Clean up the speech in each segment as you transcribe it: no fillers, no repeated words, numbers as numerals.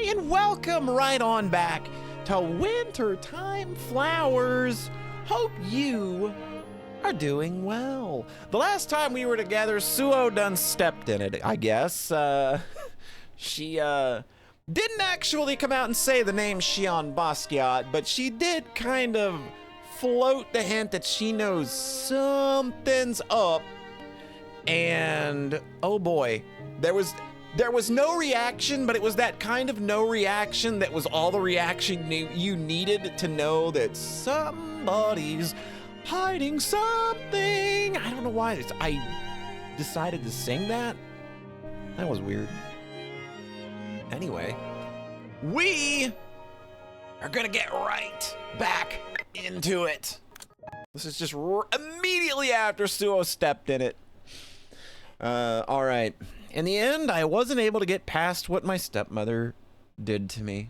everybody, and welcome right on back to Wintertime Flowers. Hope you are doing well. The last time we were together, Suoh done stepped in it, I guess. She didn't actually come out and say the name Xion Basquiat, but she did kind of float the hint that she knows something's up. And oh boy, there was no reaction, but it was that kind of no reaction that was all the reaction you needed to know that somebody's hiding something. I don't know why I decided to sing that. That was weird. Anyway, we are gonna get right back into it. This is just immediately after Suoh stepped in it. All right. In the end, I wasn't able to get past what my stepmother did to me.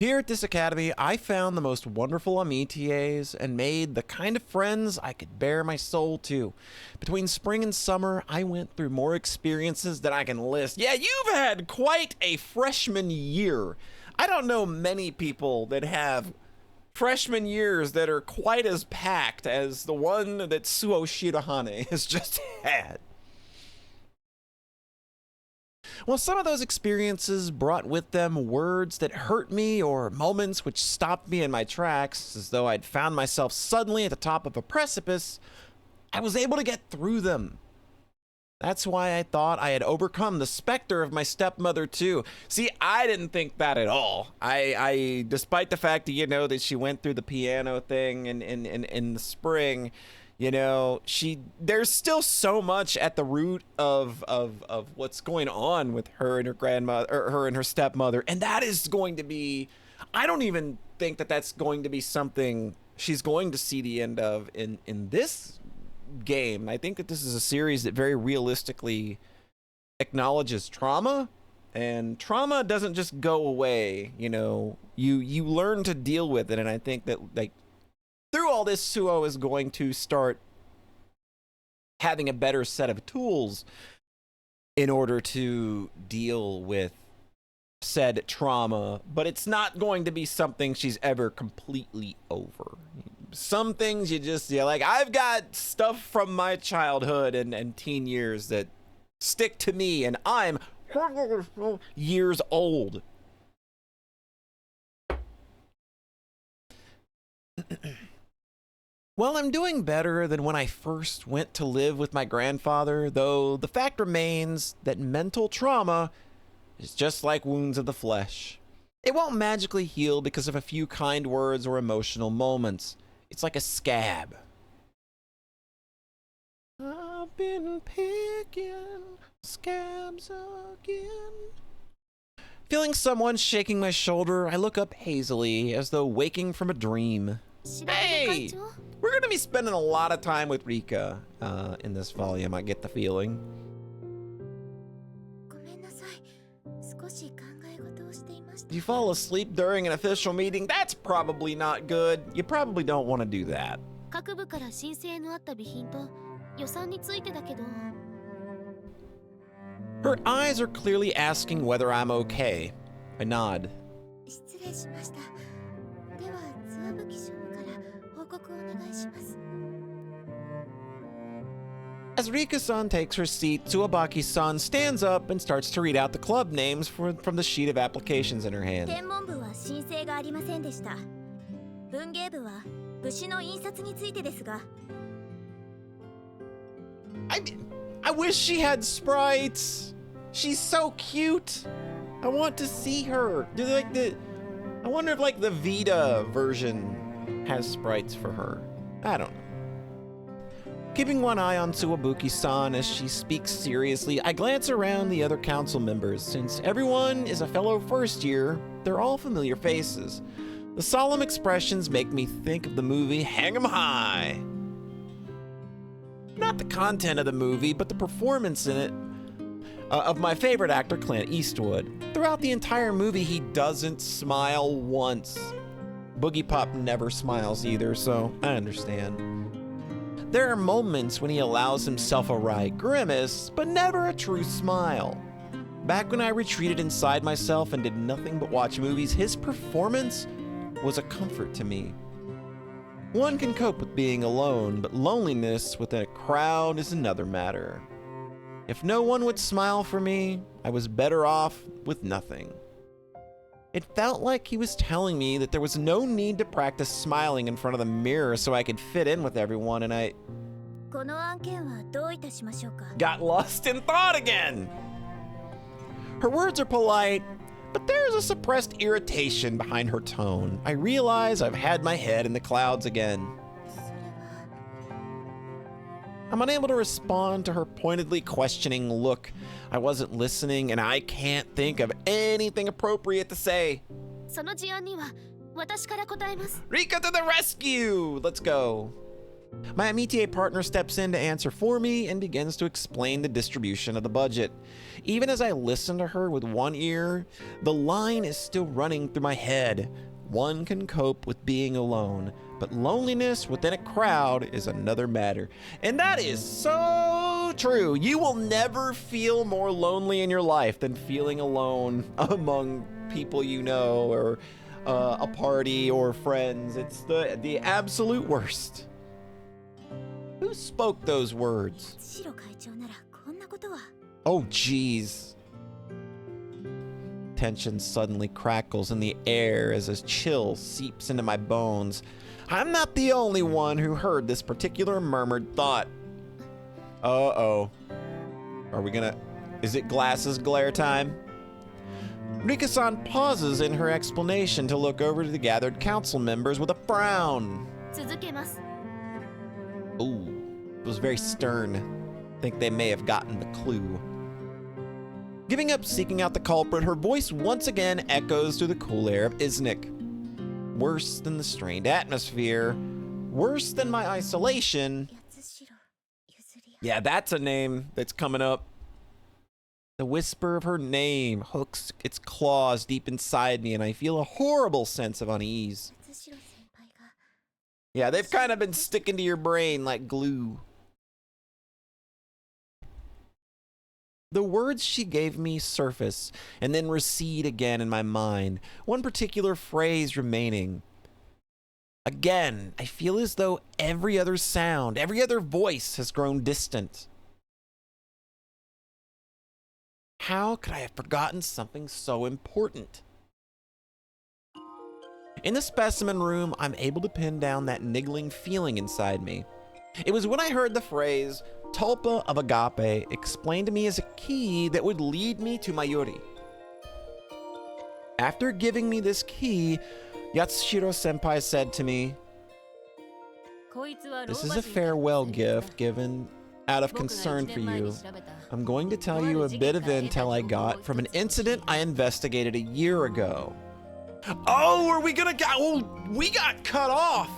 Here at this academy, I found the most wonderful amitiés and made the kind of friends I could bare my soul to. Between spring and summer, I went through more experiences than I can list. Yeah, you've had quite a freshman year. I don't know many people that have freshman years that are quite as packed as the one that Suoh Shirahane has just had. Well, some of those experiences brought with them words that hurt me or moments which stopped me in my tracks, as though I'd found myself suddenly at the top of a precipice. I was able to get through them. That's why I thought I had overcome the specter of my stepmother too. See, I didn't think that at all. I despite the fact that, you know, that she went through the piano thing in the spring, you know, there's still so much at the root of what's going on with her and her grandmother, or her and her stepmother, and that is going to be, I don't even think that that's going to be something she's going to see the end of in this game. I think that this is a series that very realistically acknowledges trauma, and trauma doesn't just go away. You know, you learn to deal with it, and I think that, like, through all this, Suoh is going to start having a better set of tools in order to deal with said trauma, but it's not going to be something she's ever completely over. Some things you're like, I've got stuff from my childhood and teen years that stick to me, and I'm years old. Well, I'm doing better than when I first went to live with my grandfather, though the fact remains that mental trauma is just like wounds of the flesh. It won't magically heal because of a few kind words or emotional moments. It's like a scab. I've been picking scabs again. Feeling someone shaking my shoulder, I look up hazily as though waking from a dream. Hey! We're going to be spending a lot of time with Rika in this volume, I get the feeling. You fall asleep during an official meeting? That's probably not good. You probably don't want to do that. Her eyes are clearly asking whether I'm okay. I nod. As Rika-san takes her seat, Tsuabaki-san stands up and starts to read out the club names from the sheet of applications in her hand. I wish she had sprites. She's so cute. I want to see her. I wonder if like the Vita version has sprites for her. I don't know. Keeping one eye on Tsuabuki-san as she speaks seriously, I glance around the other council members. Since everyone is a fellow first year, they're all familiar faces. The solemn expressions make me think of the movie Hang 'em High. Not the content of the movie, but the performance in it of my favorite actor, Clint Eastwood. Throughout the entire movie, he doesn't smile once. Boogie Pop never smiles either, so I understand. There are moments when he allows himself a wry grimace, but never a true smile. Back when I retreated inside myself and did nothing but watch movies, his performance was a comfort to me. One can cope with being alone, but loneliness within a crowd is another matter. If no one would smile for me, I was better off with nothing. It felt like he was telling me that there was no need to practice smiling in front of the mirror so I could fit in with everyone, and I got lost in thought again. Her words are polite, but there's a suppressed irritation behind her tone. I realize I've had my head in the clouds again. I'm unable to respond to her pointedly questioning look. I wasn't listening, and I can't think of anything appropriate to say. Rika to the rescue! Let's go. My amitié partner steps in to answer for me and begins to explain the distribution of the budget. Even as I listen to her with one ear, the line is still running through my head. One can cope with being alone, but loneliness within a crowd is another matter. And that is so true. You will never feel more lonely in your life than feeling alone among people you know, or a party or friends. It's the absolute worst. Who spoke those words? Oh, jeez. Tension suddenly crackles in the air as a chill seeps into my bones. I'm not the only one who heard this particular murmured thought. Uh-oh. Are we gonna... Is it glasses glare time? Rika-san pauses in her explanation to look over to the gathered council members with a frown. Ooh. It was very stern. I think they may have gotten the clue. Giving up seeking out the culprit, her voice once again echoes through the cool air of Iznik. Worse than the strained atmosphere, worse than my isolation. Yeah, that's a name that's coming up. The whisper of her name hooks its claws deep inside me, and I feel a horrible sense of unease. Yeah, they've kind of been sticking to your brain like glue. The words she gave me surface and then recede again in my mind, one particular phrase remaining. Again, I feel as though every other sound, every other voice has grown distant. How could I have forgotten something so important? In the specimen room, I'm able to pin down that niggling feeling inside me. It was when I heard the phrase, Tulpa of Agape, explained to me as a key that would lead me to Mayuri. After giving me this key, Yatsushiro Senpai said to me, "This is a farewell gift given out of concern for you. I'm going to tell you a bit of intel I got from an incident I investigated a year ago." Oh, are we gonna get... Oh, we got cut off!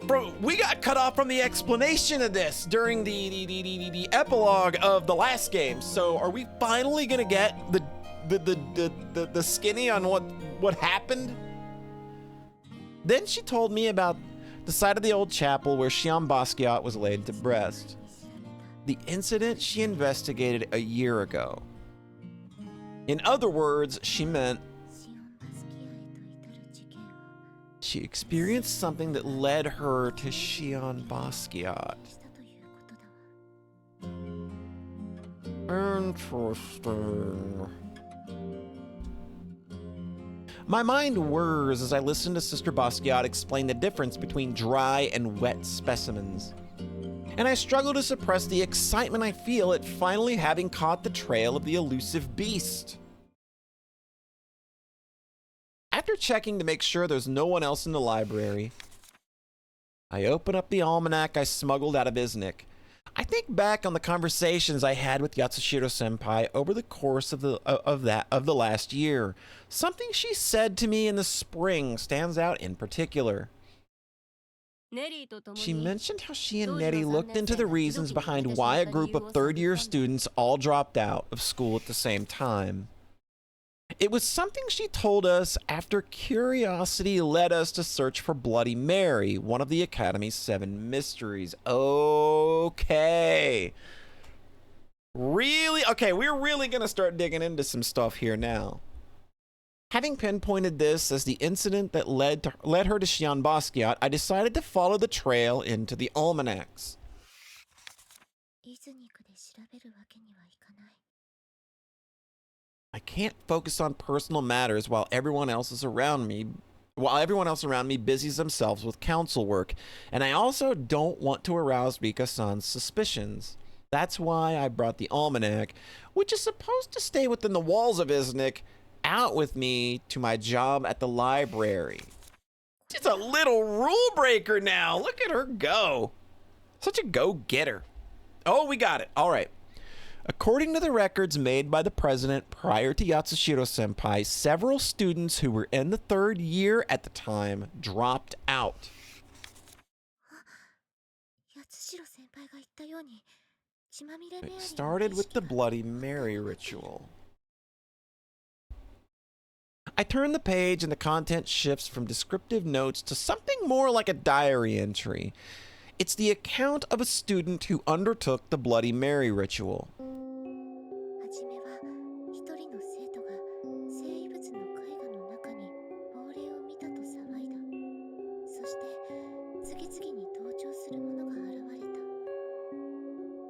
Bro, we got cut off from the explanation of this during the epilogue of the last game. So are we finally gonna get the skinny on what happened? Then she told me about the site of the old chapel where Shion Basquiat was laid to rest. The incident she investigated a year ago. In other words, she meant she experienced something that led her to Shion Basquiat. Interesting. My mind whirs as I listen to Sister Basquiat explain the difference between dry and wet specimens. And I struggle to suppress the excitement I feel at finally having caught the trail of the elusive beast. After checking to make sure there's no one else in the library, I open up the almanac I smuggled out of Iznik. I think back on the conversations I had with Yatsushiro Senpai over the course of the last year. Something she said to me in the spring stands out in particular. She mentioned how she and Neri looked into the reasons behind why a group of third-year students all dropped out of school at the same time. It was something she told us after curiosity led us to search for Bloody Mary, one of the Academy's 7 mysteries. Okay. Really? Okay, we're really gonna start digging into some stuff here now. Having pinpointed this as the incident that led her to Xian Basquiat, I decided to follow the trail into the almanacs. I can't focus on personal matters while everyone else around me busies themselves with council work, and I also don't want to arouse Mika-san's suspicions. That's why I brought the almanac, which is supposed to stay within the walls of Iznik, out with me to my job at the library. She's a little rule breaker now. Look at her go. Such a go-getter. Oh, we got it. All right. According to the records made by the president prior to Yatsushiro-senpai, several students who were in the 3rd year at the time dropped out. It started with the Bloody Mary ritual. I turn the page and the content shifts from descriptive notes to something more like a diary entry. It's the account of a student who undertook the Bloody Mary ritual.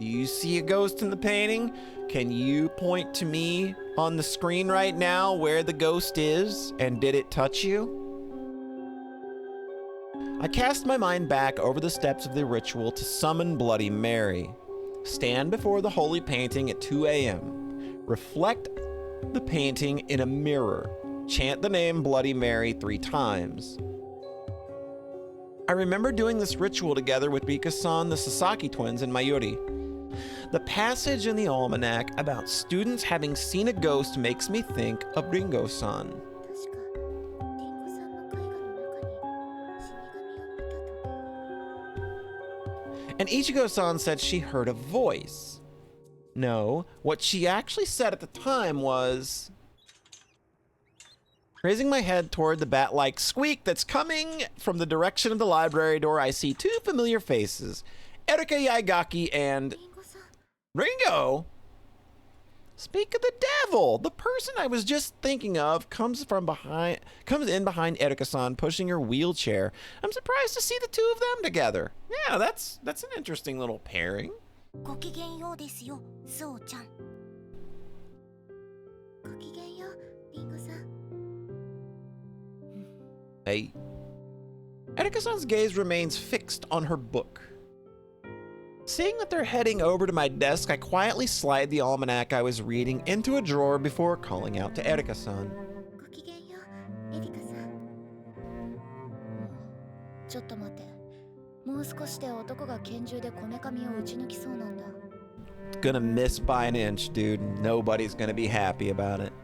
Do you see a ghost in the painting? Can you point to me on the screen right now where the ghost is, and did it touch you? I cast my mind back over the steps of the ritual to summon Bloody Mary. Stand before the holy painting at 2 a.m. Reflect the painting in a mirror. Chant the name Bloody Mary 3 times. I remember doing this ritual together with Mika-san, the Sasaki twins, and Mayuri. The passage in the almanac about students having seen a ghost makes me think of Ringo-san. And Ichigo-san said she heard a voice. No, what she actually said at the time was... Raising my head toward the bat-like squeak that's coming from the direction of the library door, I see 2 familiar faces, Erika Yaigaki and... Ringo? Speak of the devil! The person I was just thinking of comes in behind Erika-san, pushing her wheelchair. I'm surprised to see the 2 of them together. Yeah, that's an interesting little pairing. Hey. Erika-san's gaze remains fixed on her book. Seeing that they're heading over to my desk, I quietly slide the almanac I was reading into a drawer before calling out to Erika-san. Gonna miss by an inch, dude. Nobody's gonna be happy about it.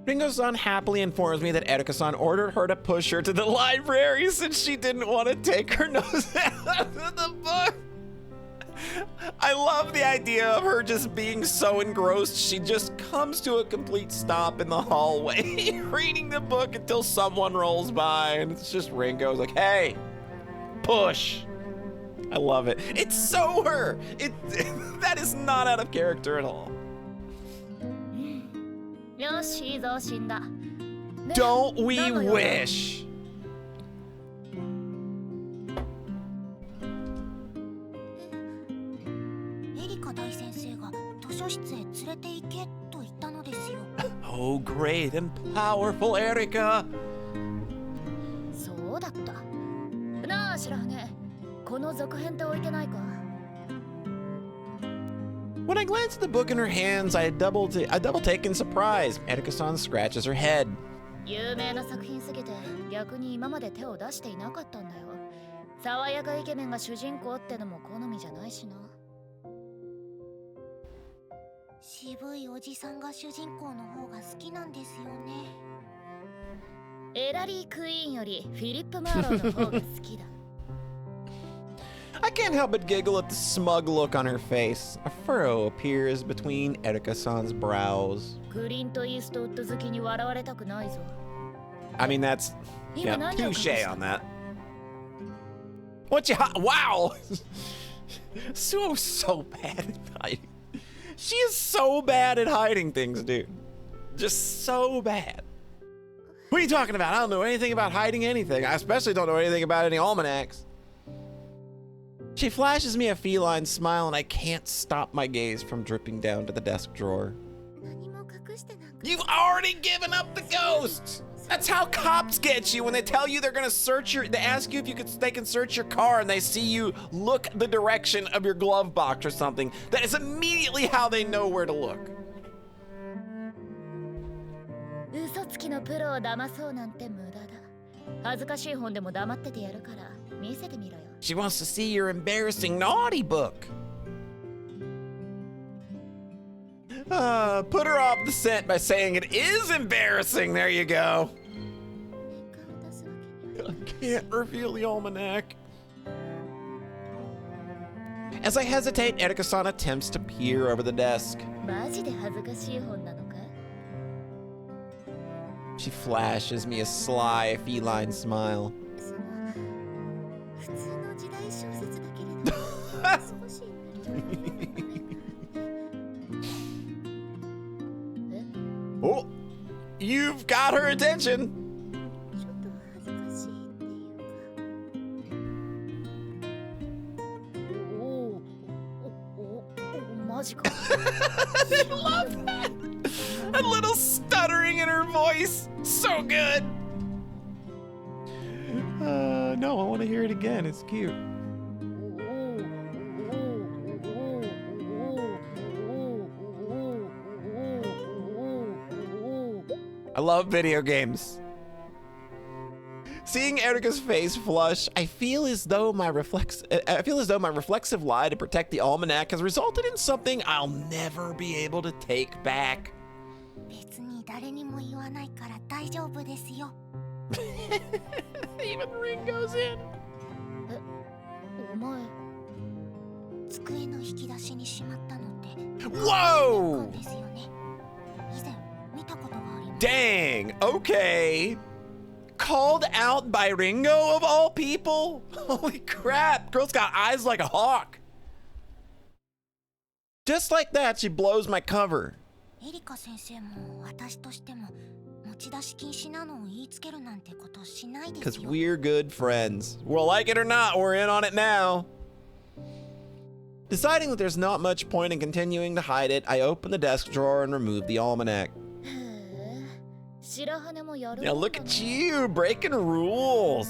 Ringo-san happily informs me that Erika-san ordered her to push her to the library since she didn't want to take her nose out of the book. I love the idea of her just being so engrossed she just comes to a complete stop in the hallway reading the book until someone rolls by and it's just Ringo's like, hey, push. I love it. It's so her. That is not out of character at all. Don't we wish? Oh, great and powerful Erika. When I glance at the book in her hands, I double take in surprise. Erika-san scratches her head. I can't help but giggle at the smug look on her face. A furrow appears between Erika-san's brows. I mean, that's, yeah, touche on that. What you, wow! Suoh's so bad at hiding. She is so bad at hiding things, dude. Just so bad. What are you talking about? I don't know anything about hiding anything. I especially don't know anything about any almanacs. She flashes me a feline smile and I can't stop my gaze from dripping down to the desk drawer. You've already given up the ghost! That's how cops get you when they tell you they're gonna search they ask you if they can search your car and they see you look the direction of your glove box or something. That is immediately how they know where to look. She wants to see your embarrassing naughty book. Put her off the scent by saying it is embarrassing. There you go. I can't reveal the almanac. As I hesitate, Erika-san attempts to peer over the desk. She flashes me a sly, feline smile. Oh, you've got her attention. I love that. A little stuttering in her voice. So good. No, I want to hear it again. It's cute. I love video games. Seeing Erika's face flush, I feel as though my reflexive lie to protect the almanac has resulted in something I'll never be able to take back. Even Ringo's in. Whoa! Dang, okay. Called out by Ringo of all people? Holy crap, girl's got eyes like a hawk. Just like that, she blows my cover. Because we're good friends. Well, like it or not, we're in on it now. Deciding that there's not much point in continuing to hide it, I open the desk drawer and remove the almanac. Now look at you, breaking rules.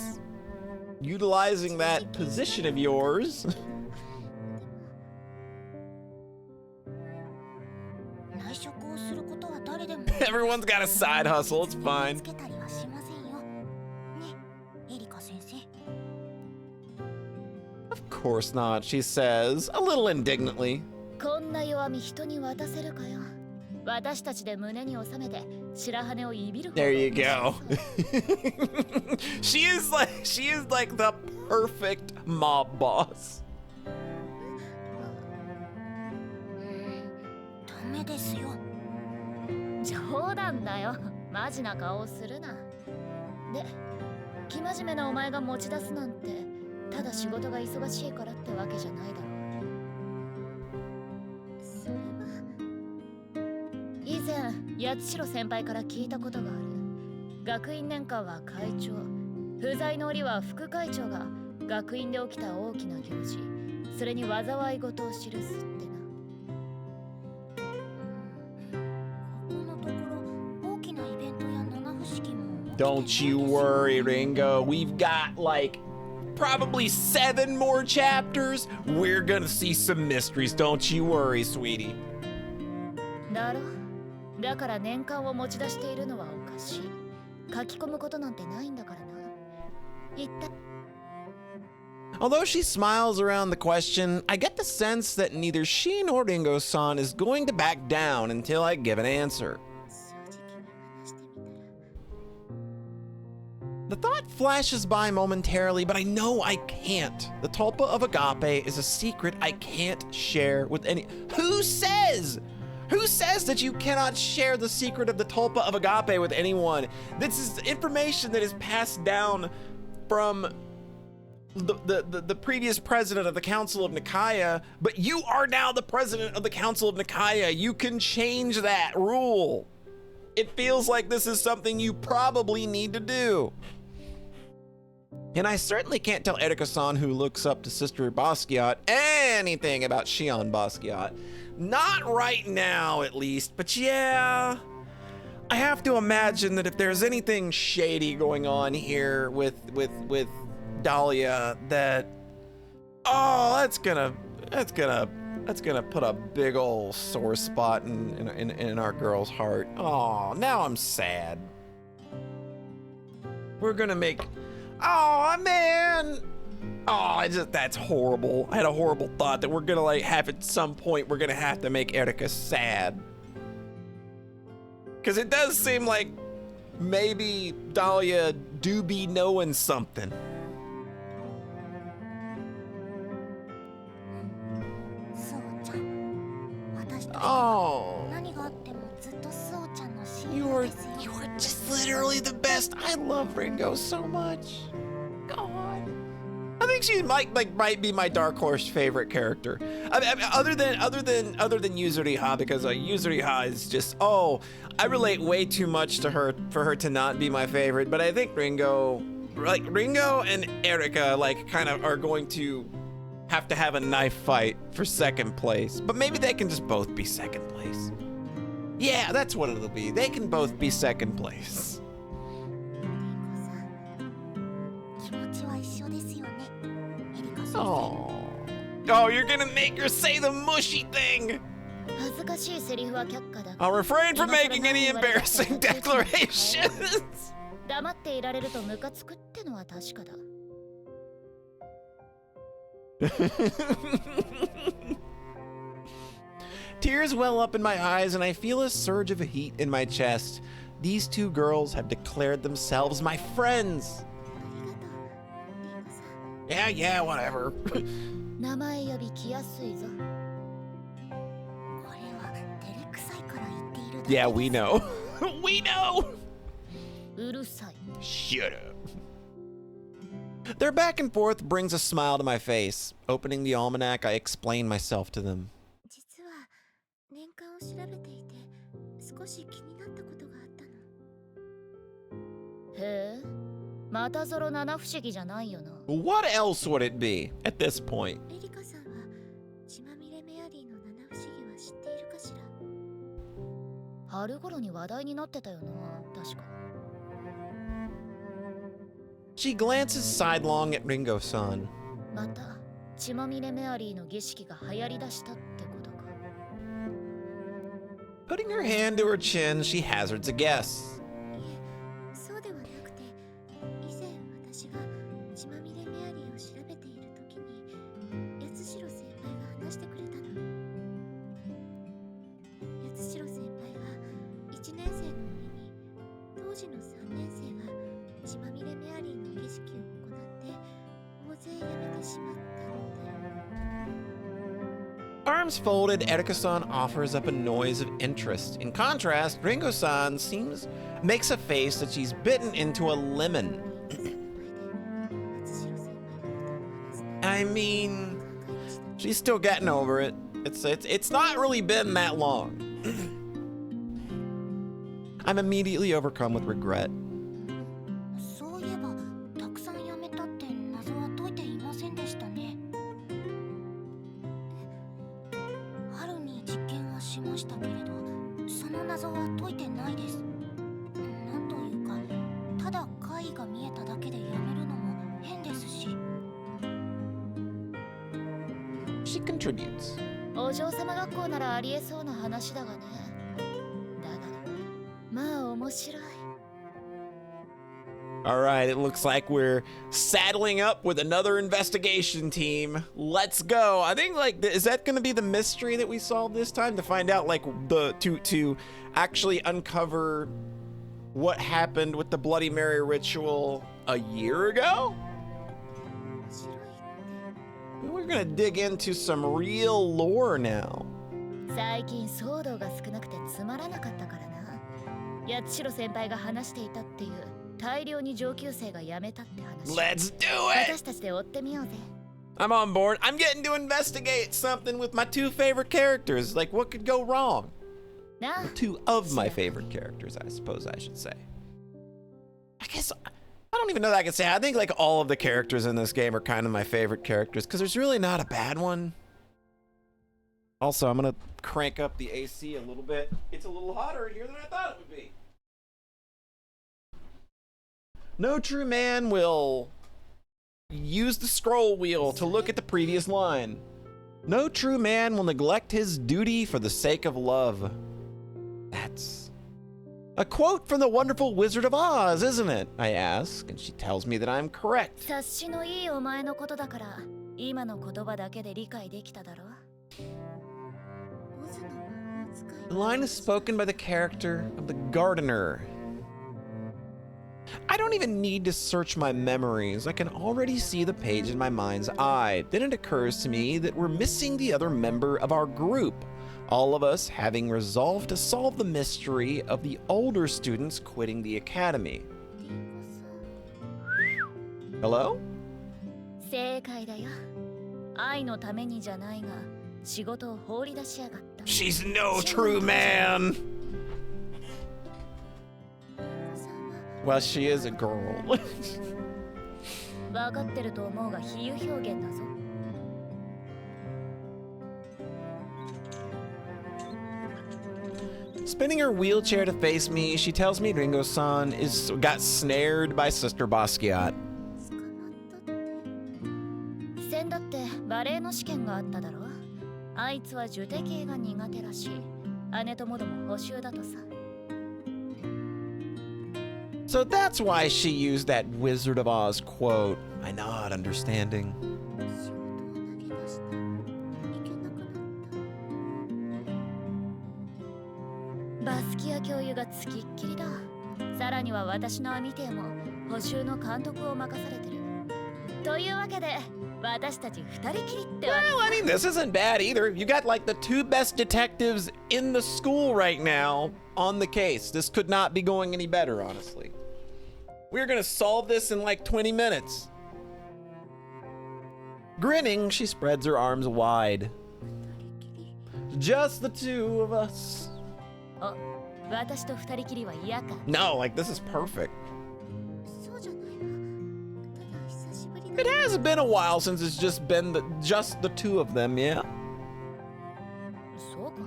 Utilizing that position of yours. Everyone's got a side hustle, it's fine. Of course not, she says, a little indignantly. There you go. She is like the perfect mob boss. Don't you worry, Ringo. We've got like probably 7 more chapters. We're gonna see some mysteries. Don't you worry, sweetie. Although she smiles around the question, I get the sense that neither she nor Ringo-san is going to back down until I give an answer. The thought flashes by momentarily, but I know I can't. The tulpa of agape is a secret I can't share with any. Who says Who says that you cannot share the secret of the tulpa of agape with anyone? This is information that is passed down from the previous president of the Council of Nicaea, but you are now the president of the Council of Nicaea. You can change that rule. It feels like this is something you probably need to do. And I certainly can't tell Erika-san, who looks up to Sister Basquiat, anything about Shion Basquiat. Not right now, at least, but yeah. I have to imagine that if there's anything shady going on here with Dahlia, that, oh, that's gonna put a big old sore spot in our girl's heart. Oh, now I'm sad. We're gonna make, oh man. Oh, that's horrible. I had a horrible thought that we're gonna like have at some point we're gonna have to make Erika sad. Cause it does seem like maybe Dahlia do be knowing something. Oh, you're just literally the best. I love Ringo so much. God, I think she might be my dark horse favorite character. I mean, other than Yuzuriha, because Yuzuriha is just, oh, I relate way too much to her for her to not be my favorite. But I think Ringo and Erika like kind of are going to have a knife fight for second place, but maybe they can just both be second place. Yeah, that's what it'll be. They can both be second place. Oh, you're gonna make her say the mushy thing. I'll refrain from making any embarrassing declarations. Tears well up in my eyes and I feel a surge of heat in my chest. These two girls have declared themselves my friends. Yeah, whatever. Yeah, we know. We know. Shut up. Their back and forth brings a smile to my face. Opening the almanac, I explain myself to them. What else would it be at this point? She glances sidelong at Ringo-san. Putting her hand to her chin, she hazards a guess. Arms folded, Erika-san offers up a noise of interest. In contrast, Ringo-san makes a face that she's bitten into a lemon. I mean, she's still getting over it. It's not really been that long. I'm immediately overcome with regret. She contributes. All right, it looks like we're saddling up with another investigation team. Let's go. I think is that going to be the mystery that we solve this time, to find out to actually uncover what happened with the Bloody Mary ritual a year ago? We're gonna dig into some real lore now. 最近騒動が少なくてつまらなかったからな。八代先輩が話していたっていう大量に上級生が辞めたって話。 Let's do it! 私たちで追ってみようぜ。 I'm on board. I'm getting to investigate something with my two favorite characters. Like, what could go wrong? なあ、 Well, two of my favorite characters, I suppose I should say. I guess I don't even know that I can say. I think like all of the characters in this game are kind of my favorite characters because there's really not a bad one. Also, I'm gonna crank up the AC a little bit. It's a little hotter in here than I thought it would be. No true man will use the scroll wheel to look at the previous line. No true man will neglect his duty for the sake of love. That's a quote from the wonderful Wizard of Oz, isn't it? I ask, and she tells me that I'm correct. 察しのいいお前のことだから今の言葉だけで理解できただろ。 The line is spoken by the character of the gardener. I don't even need to search my memories. I can already see the page in my mind's eye. Then it occurs to me that we're missing the other member of our group. All of us having resolved to solve the mystery of the older students quitting the academy. Hello? 正解だよ。愛のためにじゃないが仕事を放り出しやがった。 She's no true man. Well, she is a girl. 分かってると思うが比喩表現だぞ。 Spinning her wheelchair to face me, she tells me Ringo-san got snared by Sister Basquiat. 先だってバレエの試験があっただろ。あいつは受験系が苦手らしい。姉ともども補習だとさ。 So that's why she used that Wizard of Oz quote. I nod, understanding. バスキア教諭がつきっきりだ。さらには私の網艇も補習の監督を任されてる。というわけで私たち二人きりってわけ。 Well, I mean, this isn't bad either. You got like the two best detectives in the school right now on the case. This could not be going any better, honestly. We're gonna solve this in like 20 minutes. Grinning, she spreads her arms wide. Just the two of us. お、私と二人きりは嫌か。 No, like this is perfect. そうじゃないわ。ただ久しぶり It has been a while since it's just been just the two of them, yeah? そうか。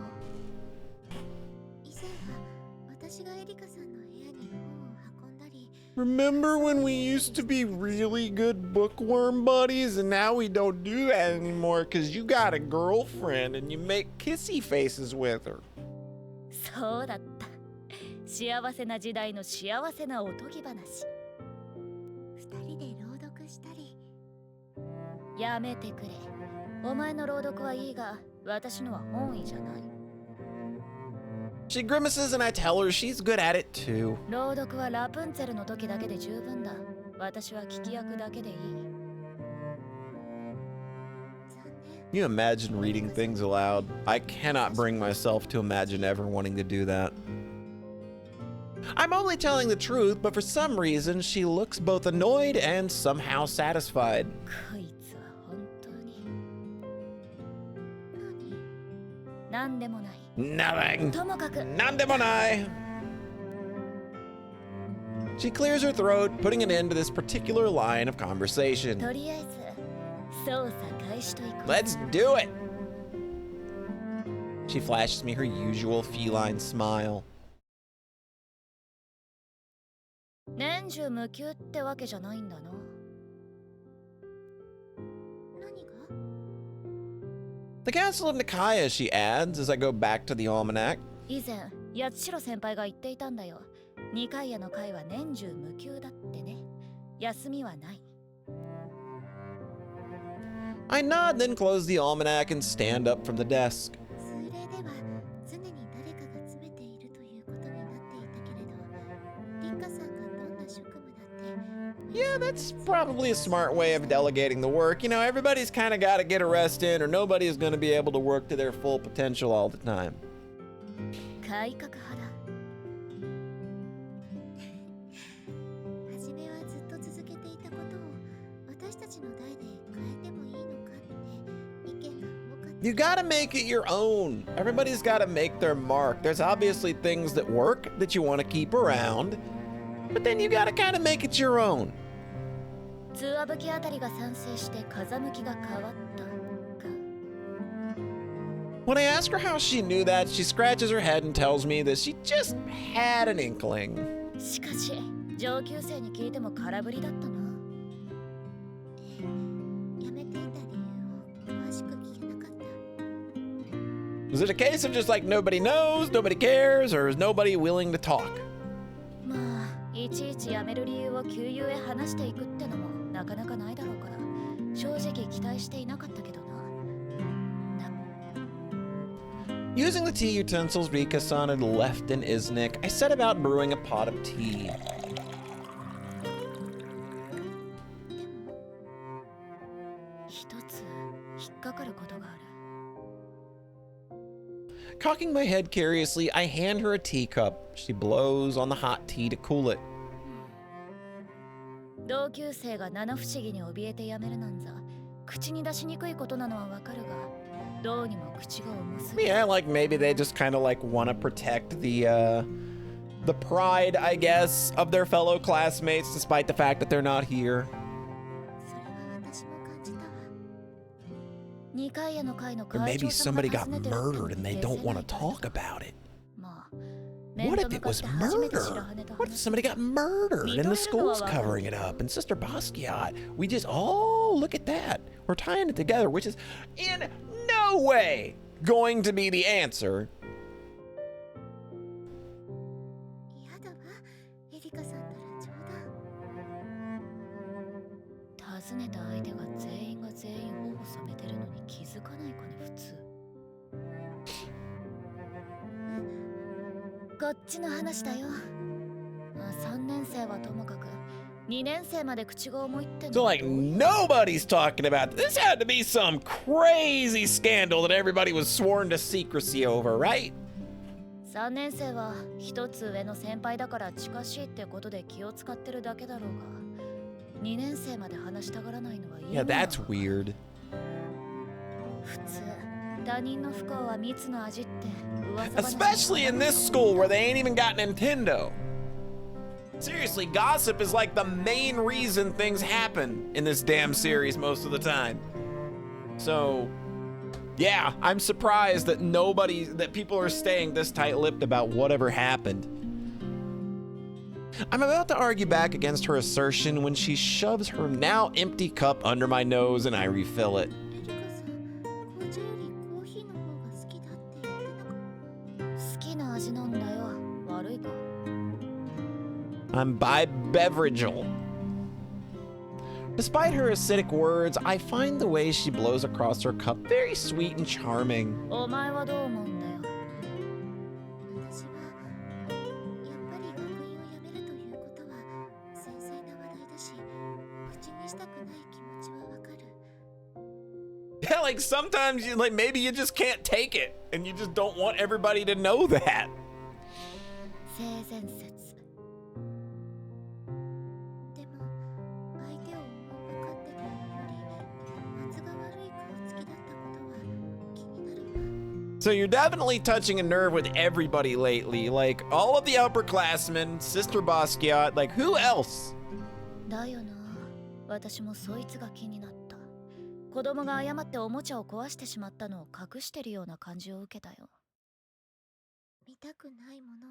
以前は私がエリカさんの部屋に本を運んだり。 Remember when we used to be really good bookworm buddies and now we don't do that anymore because you got a girlfriend and you make kissy faces with her. そうだった。幸せな時代の幸せなおとぎ話。二人で朗読したり。やめてくれ。お前の朗読はいいが、私のは本意じゃない。 She grimaces and I tell her she's good at it too. 朗読はラプンツェルの時だけで十分だ。私は聞き役だけでいい。 You imagine reading things aloud? I cannot bring myself to imagine ever wanting to do that. I'm only telling the truth, but for some reason she looks both annoyed and somehow satisfied. こいつは本当に。なんでもない。 Nothing. ともかく。 Nandemonai. She clears her throat, putting an end to this particular line of conversation. とりあえず捜査開始といこう。 Let's do it. She flashes me her usual feline smile. 年中無休ってわけじゃないんだな。何が？ The Castle of Nikaya, she adds as I go back to the almanac. 以前八代先輩が言っていたんだよ。二階屋の会は年中無休だってね。休みはない。 I nod, then close the almanac and stand up from the desk. 通例では常に誰かが詰めているということになっていたけれど、リッカさんがどんな職務だって Yeah, that's probably a smart way of delegating the work. You know, everybody's kind of got to get a rest in, or nobody is going to be able to work to their full potential all the time. 改革派だ。初めはずっと続けていたことを私たちの代で変えてもいいのかって意見が多かった。 You gotta make it your own. Everybody's gotta make their mark. There's obviously things that work that you want to keep around, but then you gotta kind of make it your own. 通話武器あたりが賛成して風向きが変わったか。 When I ask her how she knew that, she scratches her head and tells me that she just had an inkling. しかし上級生に聞いても空振りだったな。やめていた理由を詳しく聞けなかった。 Is it a case of just like nobody knows, nobody cares, or is nobody willing to talk? まあいちいちやめる理由を旧友へ話していくってのもなかなかないだろうから正直期待していなかったけどな。 Using the tea utensils Rika-san had left in Iznik, I set about brewing a pot of tea. 一つ引っかかることがある。 Cocking my head curiously, I hand her a teacup. She blows on the hot tea to cool it. 同級生が七不思議に怯えてやめるなんざ口に出しにくいことなのはわかるがどうにも口が重すぎる。 Yeah, like maybe they just kind of like want to protect the pride, I guess, of their fellow classmates, despite the fact that they're not here. それは私も感じたわ。二階への階の Or 会 maybe 長さんが somebody got 訪ねてるって murdered and they don't want to 消せない talk about it. まあ What if it was murder? What if somebody got murdered and the school's covering it up? And Sister Basquiat, we just, oh, look at that. We're tying it together, which is in no way going to be the answer. やだわ、エリカさんなら冗談。尋ねた相手が全員頬染めてるのに気づかないかね普通。こっちの話だよ。3年生はともかく2年生まで口が重いっての So, like, nobody's talking about this. Had to be some crazy scandal that everybody was sworn to secrecy over, right? 3年生は一つ上の先輩だから近しいってことで気を使ってるだけだろうが2年生まで話したがらないのはいい Yeah, that's weird. 普通他人の不幸は蜜の味って噂話。 Especially in this school where they ain't even got Nintendo. Seriously, gossip is like the main reason things happen in this damn series most of the time. So, yeah, I'm surprised that people are staying this tight-lipped about whatever happened. I'm about to argue back against her assertion when she shoves her now empty cup under my nose and I refill it. エリカさん、紅茶よりコーヒーの方が好きだって言ってなかった。好きな味なんだよ。悪いか。 I'm bi-beverageal. Despite her acidic words, I find the way she blows across her cup very sweet and charming. お前はどう思うんだよ。私はやっぱり学院を辞めるということは繊細な話題だし、口にしたくない気持ちはわかる。 Yeah, like sometimes maybe you just can't take it and you just don't want everybody to know that. 性善説。でも相手を思うばかってというより松が悪い顔つきだったことは気になるわ。 So you're definitely touching a nerve with everybody lately. Like all of the upperclassmen, Sister Basquiat, like who else? だよな。私もそいつが気になった。子供が誤っておもちゃを壊してしまったのを隠してるような感じを受けたよ。見たくないものを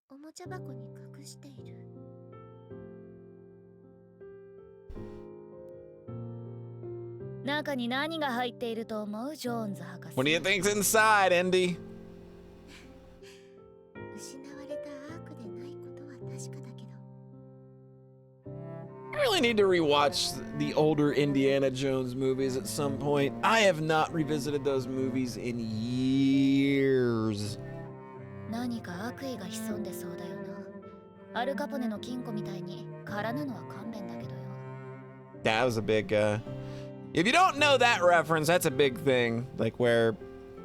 おもちゃ箱に隠している。中に何が入っていると思う、ジョーンズ博士。 What do you think's inside, Andy? 失われたアークでないことは確かだけど。 I really need to rewatch the older Indiana Jones movies at some point. I have not revisited those movies in years. 何か悪意が潜んでそうだよな。アルカポネの金庫みたいに空なのは勘弁だけどよ。 That was a big, if you don't know that reference, that's a big thing. Like where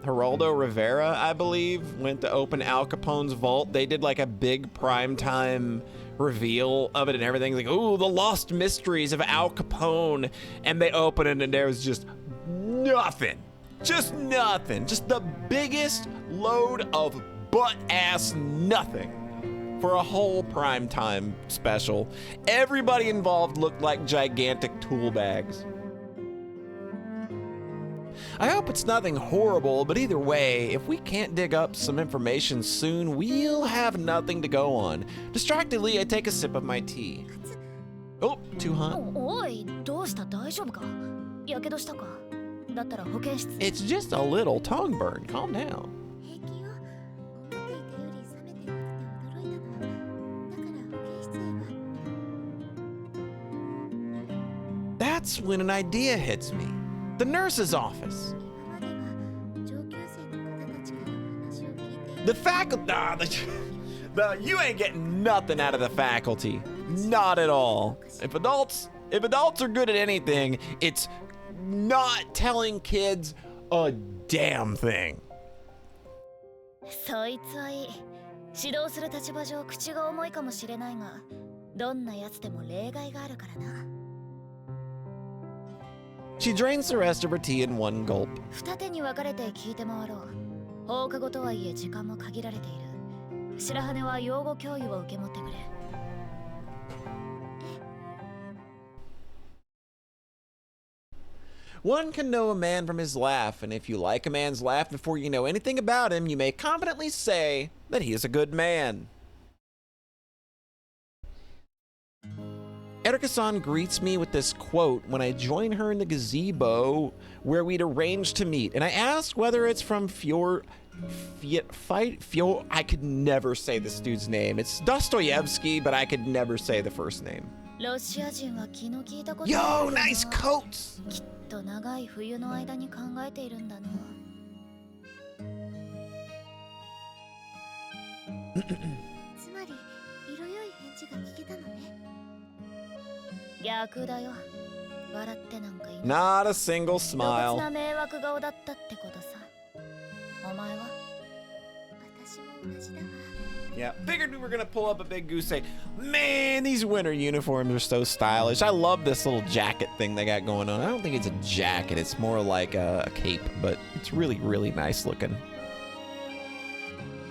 Geraldo Rivera, I believe, went to open Al Capone's vault. They did like a big primetime reveal of it and everything. Like, ooh, the lost mysteries of Al Capone. And they opened it and there was just nothing. Just nothing. Just the biggest load of butt-ass nothing for a whole primetime special. Everybody involved looked like gigantic tool bags. I hope it's nothing horrible, but either way, if we can't dig up some information soon, we'll have nothing to go on. Distractedly, I take a sip of my tea. Oh, too hot? おい、どうした？大丈夫か？やけどしたか？だったら保健室。 It's just a little tongue burn. Calm down. 平気よ。思っていたより冷めてなくて驚いたの。だから保健室へは。 That's when an idea hits me. The nurse's office. 今までは上級生の方たちから話を聞いてい The faculty. You ain't getting nothing out of the faculty. Not at all. If adults are good at anything, it's not telling kids a damn thing. そいつはいい。指導する立場上口が重いかもしれないが、どんなやつでも例外があるからな。 She drains the rest of her tea in one gulp. 二手に分かれて聞いて回ろう。放課後とはいえ時間も限られている。白羽は養護教諭を受け持ってくれ。 One can know a man from his laugh, and if you like a man's laugh before you know anything about him, you may confidently say that he is a good man. Erika-san greets me with this quote when I join her in the gazebo where we'd arranged to meet, and I ask whether it's from I could never say this dude's name. It's Dostoevsky, but I could never say the first name. ロシア人は気の利いたこと Yo, nice coats! きっと長い冬の間に考えているんだな。つまり色良い返事が聞けたのね。逆だよ。笑ってなんかいない。 Not a single 露骨 smile. な迷惑顔だったってことさ。お前は？私も同じだわ。 Yeah, figured we were gonna pull up a big goose egg. Man, these winter uniforms are so stylish. I love this little jacket thing they got going on. I don't think it's a jacket, it's more like a cape, but it's really, really nice looking.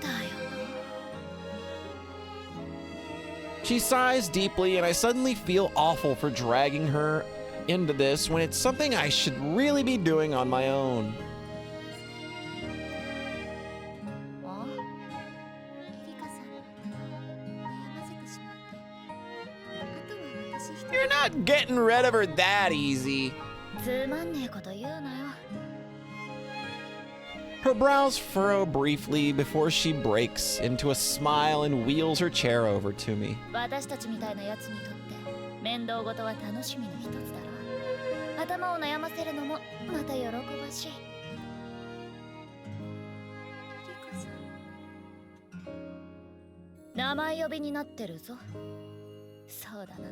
だよ She sighs deeply, and I suddenly feel awful for dragging her into this when it's something I should really be doing on my own. な。あ？ エリカさんの悩ませてしまって。あとは私一人 You're not getting rid of her that easy. つまんねえこと言うなよ。 Her brows furrow briefly before she breaks into a smile and wheels her chair over to me. 私たちみたいなやつにとって面倒事は楽しみの一つだろ。頭を悩ませるのもまた喜ばしい。エリカさん。名前呼びになってるぞ。そうだな。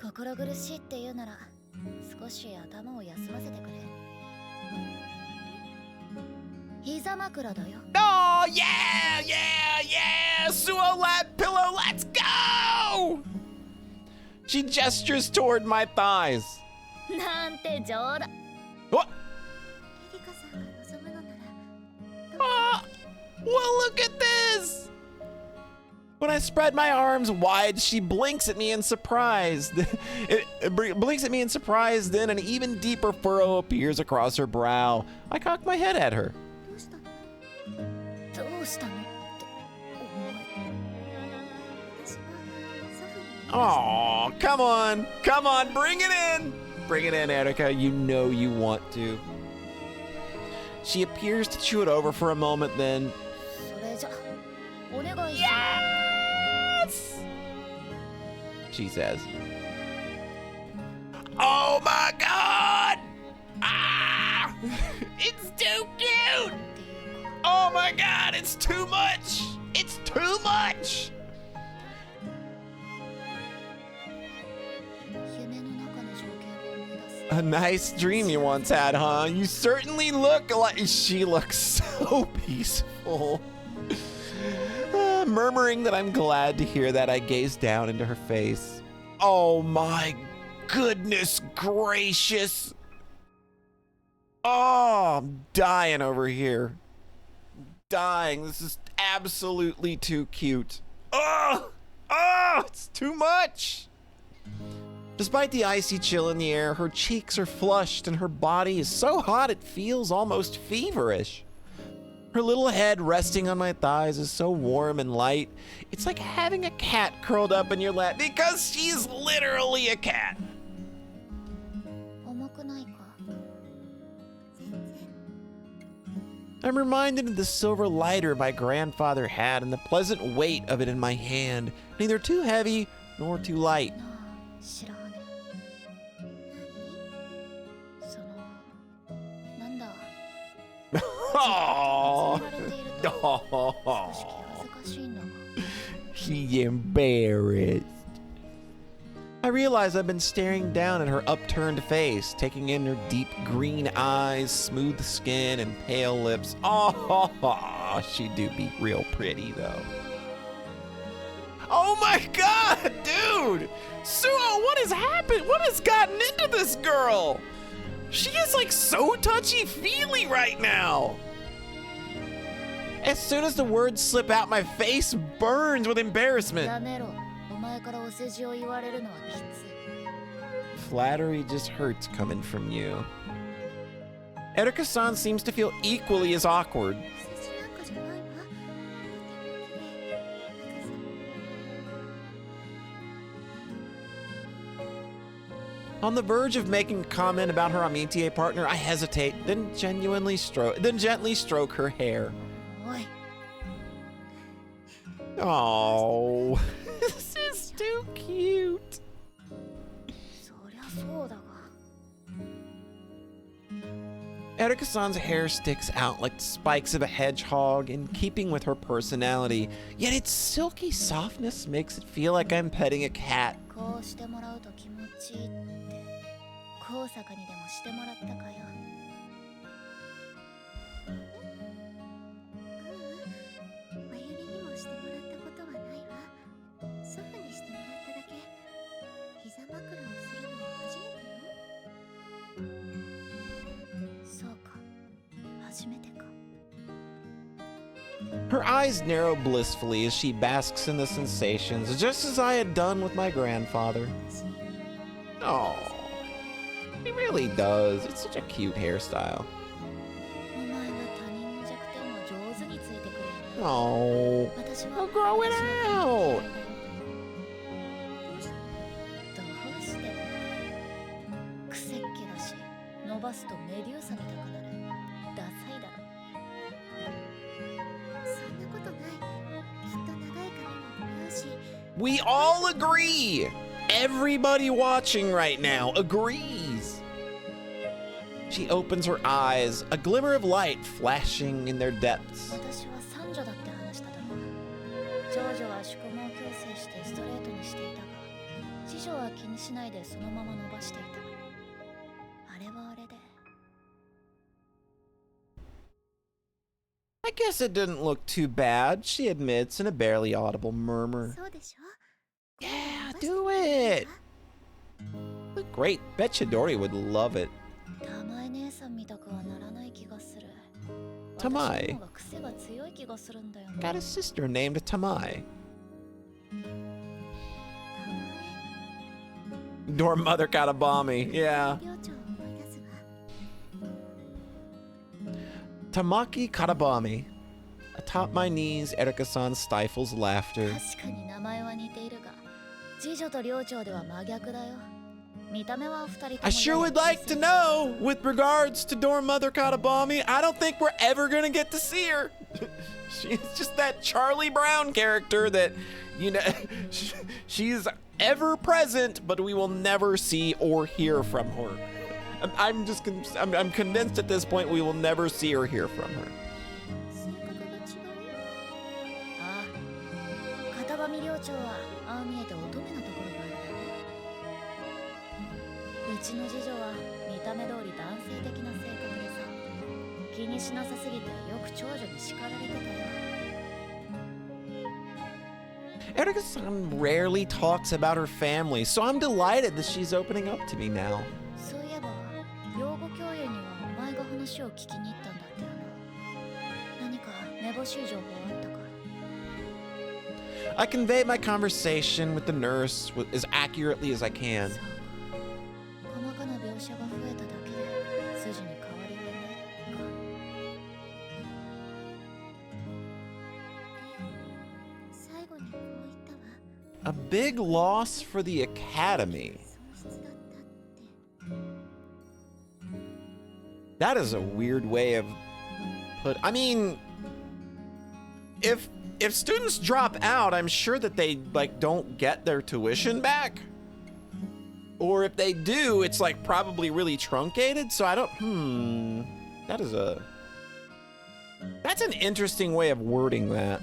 心苦しいって言うなら少し頭を休ませてくれ。膝枕だよ。 Oh, yeah, yeah, yeah! Suoh lap pillow, let's go! She gestures toward my thighs. なんて冗談。 What? エリカさんが望むのなら。 Ah, well, look at this! When I spread my arms wide, she blinks at me in surprise. Blinks at me in surprise, then an even deeper furrow appears across her brow. I cock my head at her. どうしたの？どうしたのってお前。私は祖父に。 Oh, come on. Come on, bring it in. Bring it in, Erika. You know you want to. She appears to chew it over for a moment, then... それじゃお願いし Yes! She says. Oh my god! Ah! It's too cute! Oh my god, it's too much! It's too much! A nice dream you once had, huh? You certainly look like... She looks so peaceful. Murmuring that I'm glad to hear that, I gaze down into her face. Oh my goodness gracious. Oh, I'm dying over here. Dying. This is absolutely too cute. Oh, it's too much. Despite the icy chill in the air, her cheeks are flushed and her body is so hot it feels almost feverish. Her little head resting on my thighs is so warm and light. It's like having a cat curled up in your lap because she's literally a cat. 重くないか？全然。 I'm reminded of the silver lighter my grandfather had and the pleasant weight of it in my hand. Neither too heavy nor too light. なあ、白羽。何？その、なんだ。 Oh, 触られていると少し気恥ずかしいんだが。 she's embarrassed. I realize I've been staring down at her upturned face, taking in her deep green eyes, smooth skin, and pale lips. Oh, she do be real pretty, though. Oh my god, dude! Suoh, what has happened? What has gotten into this girl? She is like so touchy-feely right now. As soon as the words slip out, my face burns with embarrassment. やめろ。お前からお世辞を言われるのはきつい。 Flattery just hurts coming from you. Erika-san seems to feel equally as awkward. お世辞なんかじゃないわ。On the verge of making a comment about her amitié partner, I hesitate, then gently stroke her hair. おい。 Oh, this is too cute. そりゃそうだが。 Erika-san's hair sticks out like the spikes of a hedgehog, in keeping with her personality, yet its silky softness makes it feel like I'm petting a cat. こうしてもらうと気持ちいいって、高坂にでもしてもらったかよ。まゆりにもしてもらったことはないわ。祖父にしてもらっただけ。膝枕をするのは初めてよ。そうか。初めてか。 Her eyes narrow blissfully as she basks in the sensations, just as I had done with my grandfather. Oh, he really does. It's such a cute hairstyle. お前は他人の弱点を上手についてくれるな。 Oh, 私は I'll grow it out. どうしてってくせっ毛だし、伸ばすとメデューサみたくなる。ダサいだろ。そんなことない。きっと長い髪も似合うし。 We all agree. Everybody watching right now agrees. She opens her eyes, a glimmer of light flashing in their depths. 私は三女だって話しただろう。長女は宿毛矯正してストレートにしていたが、次女は気にしないでそのまま伸ばしていた。あれはあれで。 I guess it didn't look too bad, she admits in a barely audible murmur. そうでしょ？ Yeah, do it. Look great. Bet Chidori would love it. 玉井姉さんみたくはならない気がする。玉井私の方が癖が強い気がするんだよな。 Got a sister named Tamai. Dorm mother Katabami, yeah. 寮長を思い出すわ。 Tamaki Katabami. Atop my knees, Erika-san stifles laughter. 確かに名前は似ているが、次女と寮長では真逆だよ。見た目は二人とも I sure would like to know, with regards to Dorm Mother Katabami, I don't think we're ever gonna get to see her. She's just that Charlie Brown character that, you know, she's ever present, but we will never see or hear from her. I'm convinced at this point we will never see or hear from her. 性格が違う？ああ、片上寮長はああ見えて乙女なところがあるだろう。うちの次女は見た目通り男性的な性格でさ、気にしなさすぎてよく長女に叱られてたよ。Erika-san rarely talks about her family, so I'm delighted that she's opening up to me now. そういえば養護教諭にはお前が話を聞きに行ったんだったよな。何かめぼしい情報あったか？ I convey my conversation with the nurse as accurately as I can. 細かな描写が増えただけで筋に変わりはないか。最後にこう言ったわ。 A big loss for the academy. 喪失だったって。 That is a weird way of I mean, if students drop out, I'm sure that they like don't get their tuition back. Or if they do, it's like probably really truncated. So I don't that's an interesting way of wording that.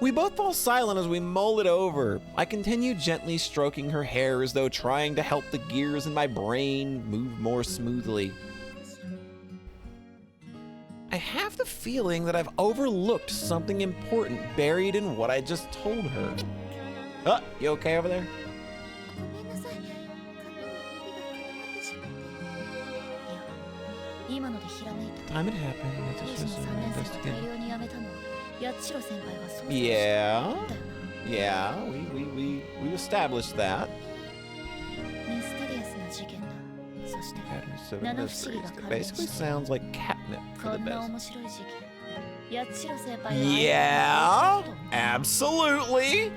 We both fall silent as we mull it over. I continue gently stroking her hair as though trying to help the gears in my brain move more smoothly. I have the feeling that I've overlooked something important buried in what I just told her. You okay over there? ごめんなさい。髪に指が絡まってしまって。いや、今のでひらめいた。 Time it happened. 当時の3年生が大量に辞めたのは八代先輩がそう Yeah. だよな。 Yeah, we established that. ミステリアスな事件だ。そして Academy 7 mysteries. It basically sounds like catnip こ for the んな best. 面白い事件。八代先輩が Yeah, absolutely.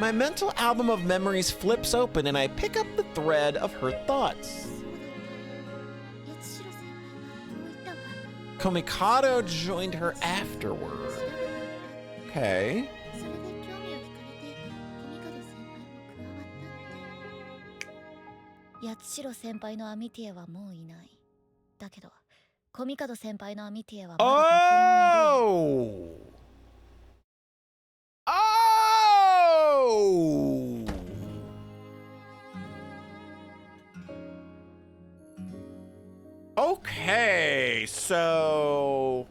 My mental album of memories flips open and I pick up the thread of her thoughts. そうだった。八代先輩がこう言ったわ。 Komikado joined her afterward. 調べるんだ。 Okay. それで興味を惹かれて、コミカド先輩も加わったって。八代先輩のアミティエはもういない。だけど、コミカド先輩のアミティエはまだ学園にいる。Oh! Oh! Okay, so...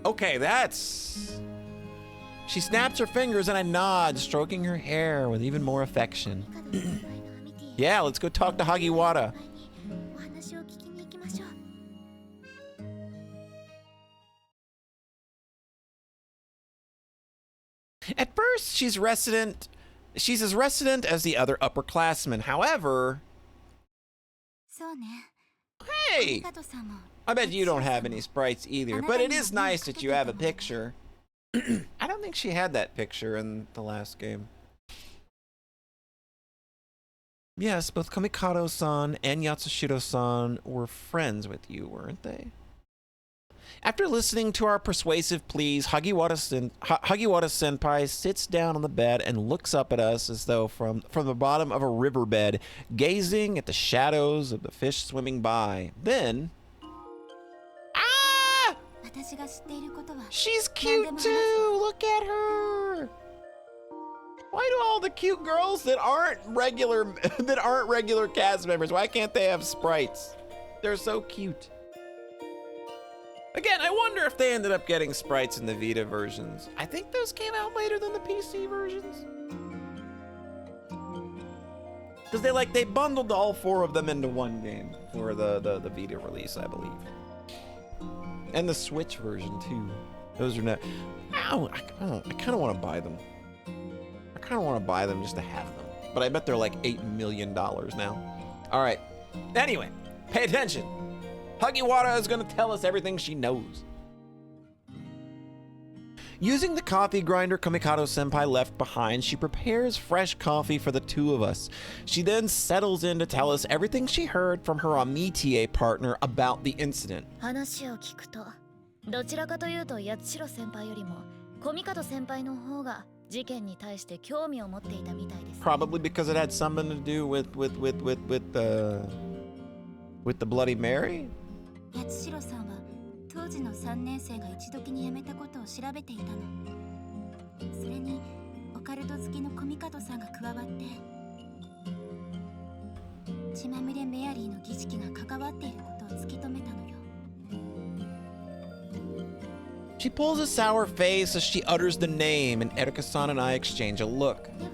Okay, that's... She snaps her fingers and I nod, stroking her hair with even more affection. コミカド先輩のアミティエ。 Yeah, let's go talk to Hagiwara. 先輩にお話を聞きに行きましょう。 At first, she's as resident as the other upperclassmen. However, そうね。 hey, コミカドさんも I bet you don't have any sprites either, but it is nice that you have a picture. I don't think she had that picture in the last game. Yes, both Komikado-san and Yatsushiro-san were friends with you, weren't they? After listening to our persuasive pleas, Hagiwara-senpai sits down on the bed and looks up at us as though from the bottom of a riverbed, gazing at the shadows of the fish swimming by. Then... Ah! 私が知っていることは She's cute too! Look at her! Why do all the cute girls that aren't regular cast members, why can't they have sprites? They're so cute. Again, I wonder if they ended up getting sprites in the Vita versions. I think those came out later than the PC versions. Because they bundled all 4 of them into one game for the Vita release, I believe. And the Switch version too. Those are not. Ow, I kind of want to buy them. I kind of want to buy them just to have them. But I bet they're like $8 million now. All right. Anyway, pay attention. Hagiwara is going to tell us everything she knows. Using the coffee grinder Komikado-senpai left behind, she prepares fresh coffee for the 2 of us. She then settles in to tell us everything she heard from her amitié partner about the incident. 話を聞くと、どちらかというと八代先輩よりもコミカド先輩の方が事件に対して興味を持っていたみたいです。 Probably because it had something to do with the Bloody Mary? 八代さんは当時の3年生が一時に辞めたことを調べていたの。それにオカルト好きのコミカドさんが加わって血まみれメアリーの儀式が関わっていることを突き止めたのよ。 She pulls a sour face as she utters the name, and Erika-san and I exchange a look. では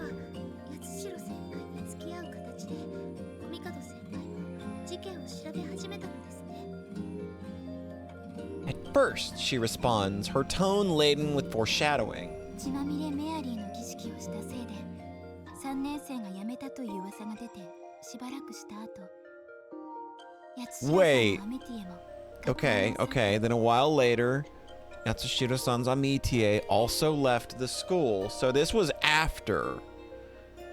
八代先輩に付き合う形でコミカド先輩も事件を調べ始めたのですね。 At first, she responds, her tone laden with foreshadowing. 血まみれメアリーの儀式をしたせいで3年生が辞めたという噂が出てしばらくした後、八代さんのアメティエも Okay, okay. Then a while later, Yatsushiro-san's Amitie also left the school. So this was after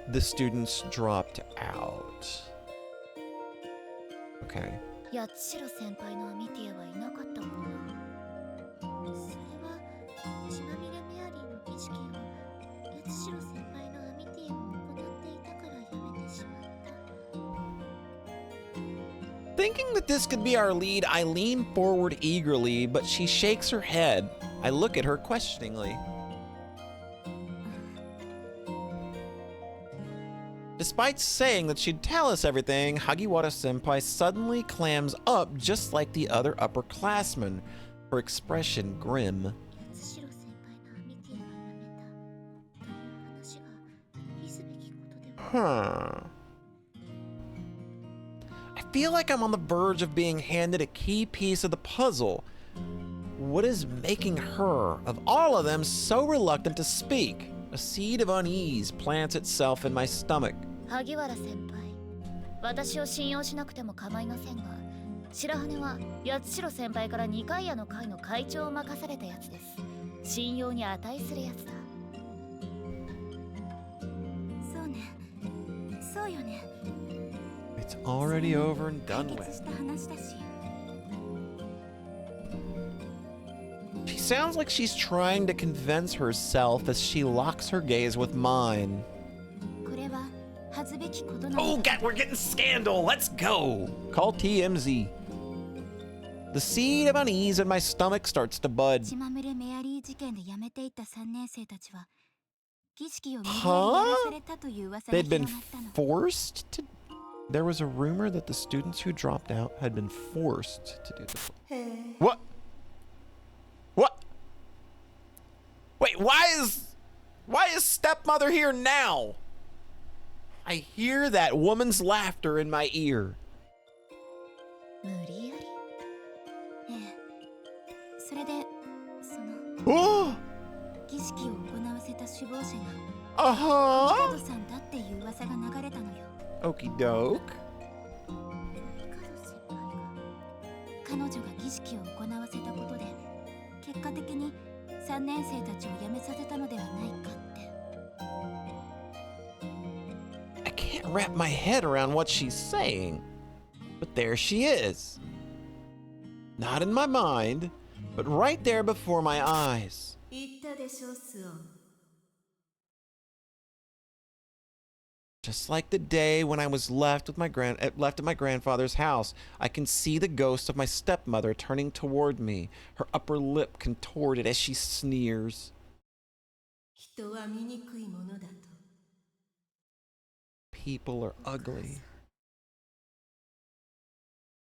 the students dropped out. Okay. 八代先輩のアミティエはいなかったものな。それは血まみれメアリーの儀式を八代先輩のアミティエも行っていたから辞めてしまった。 Thinking that this could be our lead, I lean forward eagerly, but she shakes her head. I look at her questioningly. Despite saying that she'd tell us everything, Hagiwara-senpai suddenly clams up just like the other upperclassmen, her expression grim. 八代先輩のアミティエが辞めたという話がいずべきことでは。 Huh. I feel like I'm on the verge of being handed a key piece of the puzzle. What is making her, of all of them, so reluctant to speak? A seed of unease plants itself in my stomach. 萩原先輩、私を信用しなくても構いませんが、白羽は八代先輩から二階屋の会の会長を任されたやつです。信用に値するやつだ。そうね、そうよね。 It's already over and done 解決 with. した話だし。 She sounds like she's trying to convince herself as she locks her gaze with mine. これは恥ずべきことな Oh, のだ。 we're getting scandal. Let's go. Call TMZ. The seed of unease in my stomach starts to bud. 血まみれメアリー事件で辞めていった3年生たちは儀式を無理やり Huh? やらされたという噂が They'd 広 been がったの。 forced to. There was a rumor that the students who dropped out had been forced to do this. What? What? Wait, why is stepmother here now? I hear that woman's laughter in my ear. 無理やり。ええ。それでその Oh! 儀式を行わせた首謀者が Uh-huh. ミカドさんだっていう噂が流れたのよ。 Okie doke. ミカド先輩が彼女が儀式を行わせたことで結果的に3年生たちを辞めさせたのではないかって。 I can't wrap my head around what she's saying. But there she is. Not in my mind, but right there before my eyes. 言ったでしょ、スオン。 Just like the day when I was left at my grandfather's house, I can see the ghost of my stepmother turning toward me, her upper lip contorted as she sneers. 人は醜いものだと。 People are ugly.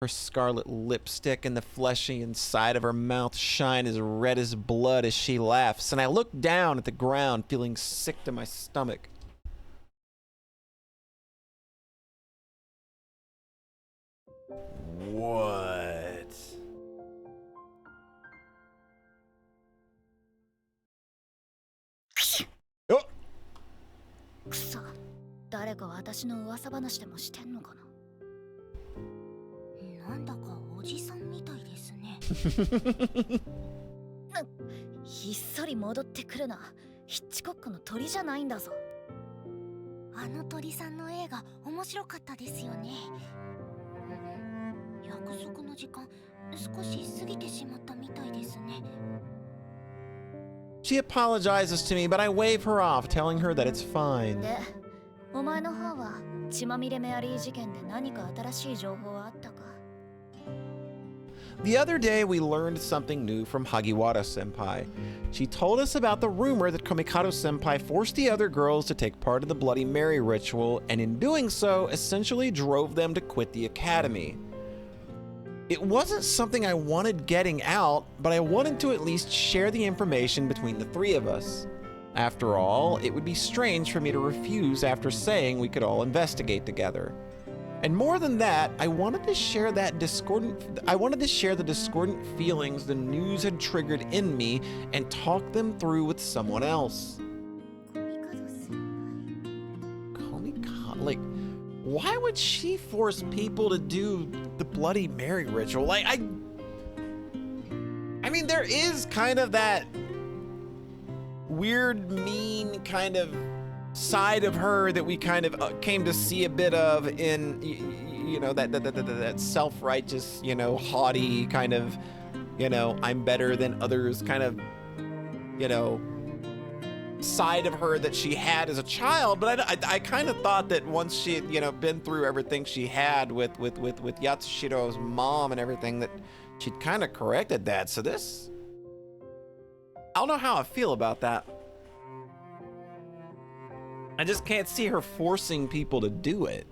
Her scarlet lipstick and the fleshy inside of her mouth shine as red as blood as she laughs, and I look down at the ground, feeling sick to my stomach. What? Oh! くそ、誰か私の噂話でもしてんのかな。なんだかおじさんみたいですね。ひっそり戻ってくるな。ヒッチコックの鳥じゃないんだぞ。あの鳥さんの映画面白かったですよね。約束の時間少し過ぎてしまったみたいですね。 She apologizes to me, but I wave her off, telling her that it's fine. で、お前の方は血まみれメアリー事件で何か新しい情報はあったか？ The other day, we learned something new from Hagiwara-senpai. She told us about the rumor that Komikado-senpai forced the other girls to take part in the Bloody Mary ritual, and in doing so, essentially drove them to quit the academy. It wasn't something I wanted getting out, but I wanted to at least share the information between the three of us. After all, it would be strange for me to refuse after saying we could all investigate together. And more than that, I wanted to share the discordant feelings the news had triggered in me and talk them through with someone else. Like, why would she force people to do the Bloody Mary ritual? Like, I mean, there is kind of that weird, mean kind of side of her that we kind of came to see a bit of in, you know, that self-righteous, you know, haughty kind of, you know, I'm better than others kind of, you know, side of her that she had as a child. But I kind of thought that once she had, you know, been through everything she had with Yatsushiro's mom and everything, that she'd kind of corrected that. So this, I don't know how I feel about that. I just can't see her forcing people to do it.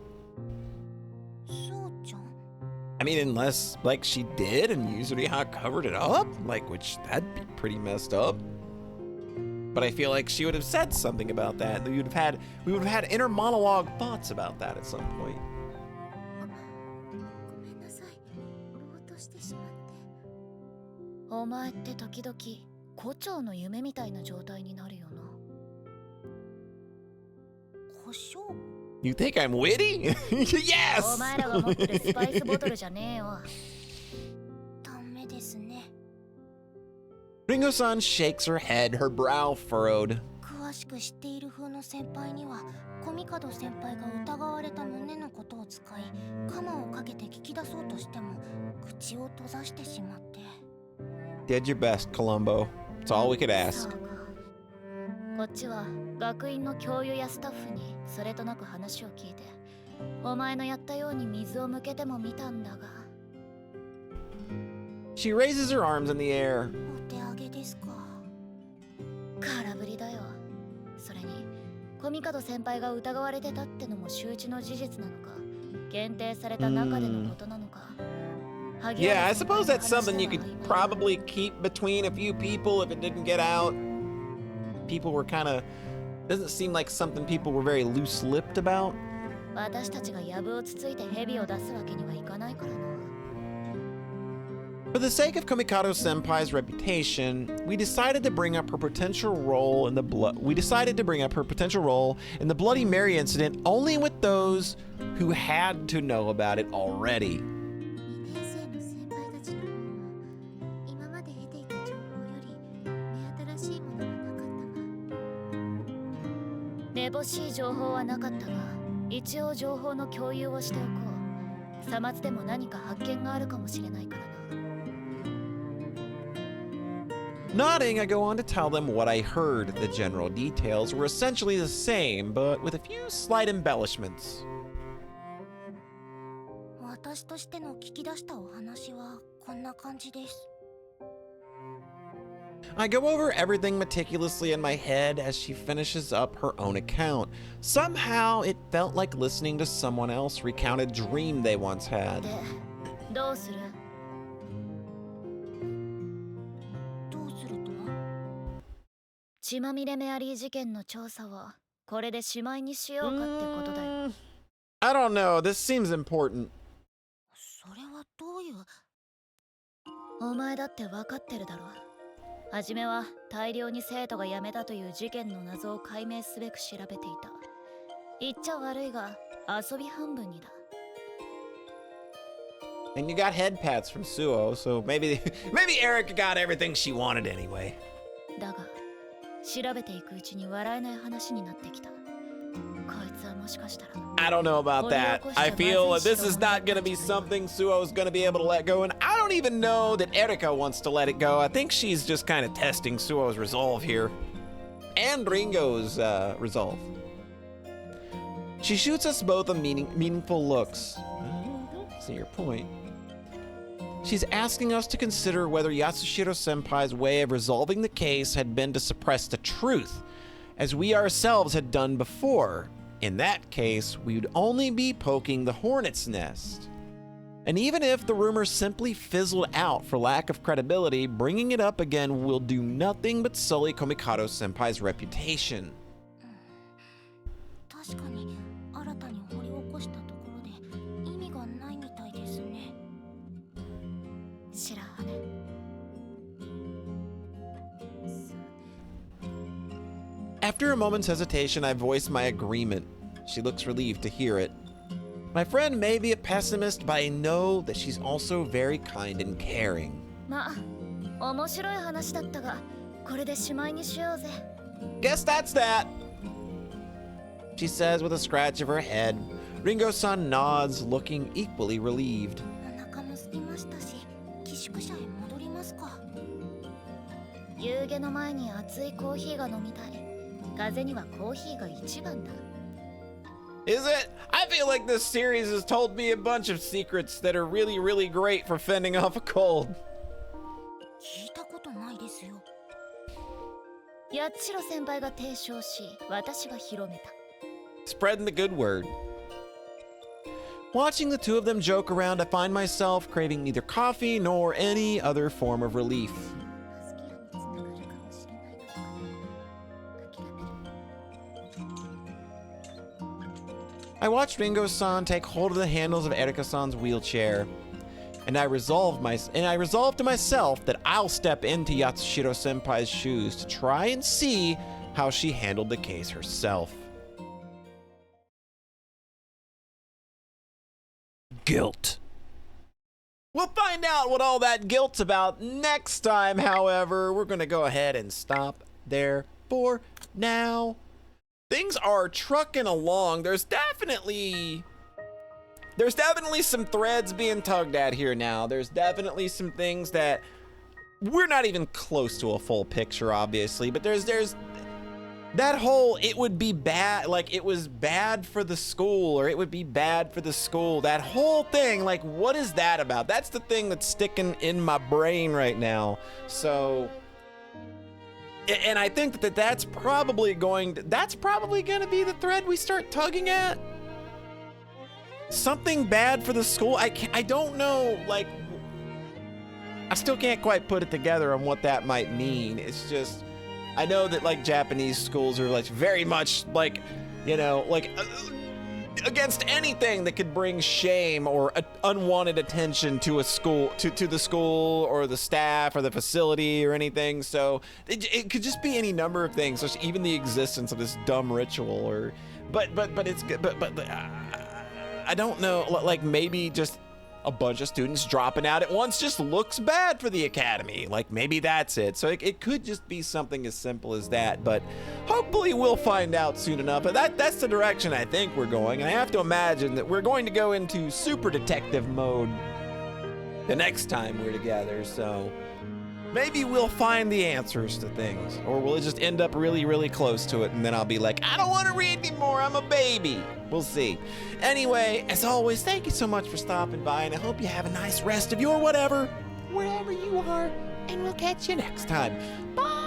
I mean, unless, like, she did and Yuzuriha covered it up, like, which that'd be pretty messed up. But I feel like she would have said something about that. We would have had inner monologue thoughts about that at some point. お前って時々胡蝶の夢みたいな状態になるよな。胡椒 You think I'm witty? Yes! お前らが持ってるスパイスボトルじゃねえよ。ダメですね。 Ringo-san shakes her head, her brow furrowed. 詳しく知っている風の先輩には、コミカド先輩が疑われた旨のことを使い、カマをかけて聞き出そうとしても、口を閉ざしてしまって。Did your best, Columbo. It's all we could ask. こっちは学院の教諭やスタッフにそれとなく話を聞いて、お前のやったように水を向けてもみたんだが。She raises her arms in the air. お手上げですか。空振りだよ。それに、コミカド先輩が疑われてたってのも周知の事実なのか、限定された中でのことなのか。Yeah, I suppose that's something you could probably keep between a few people if it didn't get out. People were kind of... Doesn't seem like something people were very loose-lipped about. 私たちが藪をつついて蛇を出すわけにはいかないからな。For the sake of Komikado-senpai's reputation, we decided to bring up her potential role in the Bloody Mary incident only with those who had to know about it already. 2年生の先輩たちの方は、今まで得ていた情報より目新しいものはなかったが。めぼしい情報はなかったが、一応情報の共有をしておこう。さまつでも何か発見があるかもしれないからな。Nodding, I go on to tell them what I heard. The general details were essentially the same, but with a few slight embellishments. 私としての聞き出したお話はこんな感じです。I go over everything meticulously in my head as she finishes up her own account. Somehow, it felt like listening to someone else recount a dream they once had. で、どうする？どうするとは？血まみれメアリー事件の調査をこれでしまいにしようかってことだよ。I don't know. This seems important. それはどういう？お前だって分かってるだろ。はじめは大量に生徒が辞めたという事件の謎を解明すべく調べていた。言っちゃ悪いが遊び半分にだ。And you got head pats from Suoh, so maybe Erica got everything she wanted anyway. だが調べていくうちに笑えない話になってきた。こいつはもしかしたら I don't know about that. I feel this is not going to be something Suoh's going to be able to let go, and I don't even know that Erica wants to let it go. I think she's just kind of testing Suoh's resolve here. And Ringo's resolve. She shoots us both a meaningful looks. I see your point. She's asking us to consider whether Yatsushiro-senpai's way of resolving the case had been to suppress the truth, as we ourselves had done before. In that case, we would only be poking the hornet's nest. And even if the rumor simply fizzled out for lack of credibility, bringing it up again will do nothing but sully Komikado-senpai's reputation. 確かに新たに掘り起こしたところで意味がないみたいですね。白羽。After a moment's hesitation, I voiced my agreement. She looks relieved to hear it. My friend may be a pessimist, but I know that she's also very kind and caring. まあ、面白い話だったが、これでしまいにしようぜ。Guess that's that, she says with a scratch of her head. Ringo-san nods, looking equally relieved. お腹も空きましたし、寄宿舎へ戻りますか。夕げの前に熱いコーヒーが飲みたい。風にはコーヒーが一番だ。Is it? I feel like this series has told me a bunch of secrets that are really, really great for fending off a cold. 聞いたことないですよ。八代先輩が提唱し、私が広めた。Spreading the good word. Watching the two of them joke around, I find myself craving neither coffee nor any other form of relief. バスキアにつながるかもしれないのかな。諦める。 I watched Ringo-san take hold of the handles of Erika-san's wheelchair, and I resolved to myself that I'll step into Yatsushiro-senpai's shoes to try and see how she handled the case herself. Guilt. We'll find out what all that guilt's about next time, however. We're going to go ahead and stop there for now. Things are trucking along. There's definitely some threads being tugged at here now. There's definitely some things that we're not even close to a full picture, obviously, but there's that whole it would be bad, like it was bad for the school, or it would be bad for the school. That whole thing, like, what is that about? That's the thing that's sticking in my brain right now. So, and I think that's probably going to be the thread we start tugging at. Something bad for the school. I don't know, like, I still can't quite put it together on what that might mean. It's just, I know that, like, Japanese schools are, like, very much, like, you know, like, against anything that could bring shame or unwanted attention to a school, to the school or the staff or the facility or anything. So it could just be any number of things, just even the existence of this dumb ritual, or, but I don't know, like, maybe just a bunch of students dropping out at once just looks bad for the academy. Like, maybe that's it. So it could just be something as simple as that, but hopefully we'll find out soon enough. But that's the direction I think we're going. And I have to imagine that we're going to go into super detective mode the next time we're together. So maybe we'll find the answers to things, or we'll just end up really, really close to it, and then I'll be like, I don't want to read anymore, I'm a baby. We'll see. Anyway, as always, thank you so much for stopping by, and I hope you have a nice rest of your whatever, wherever you are, and we'll catch you next time. Bye!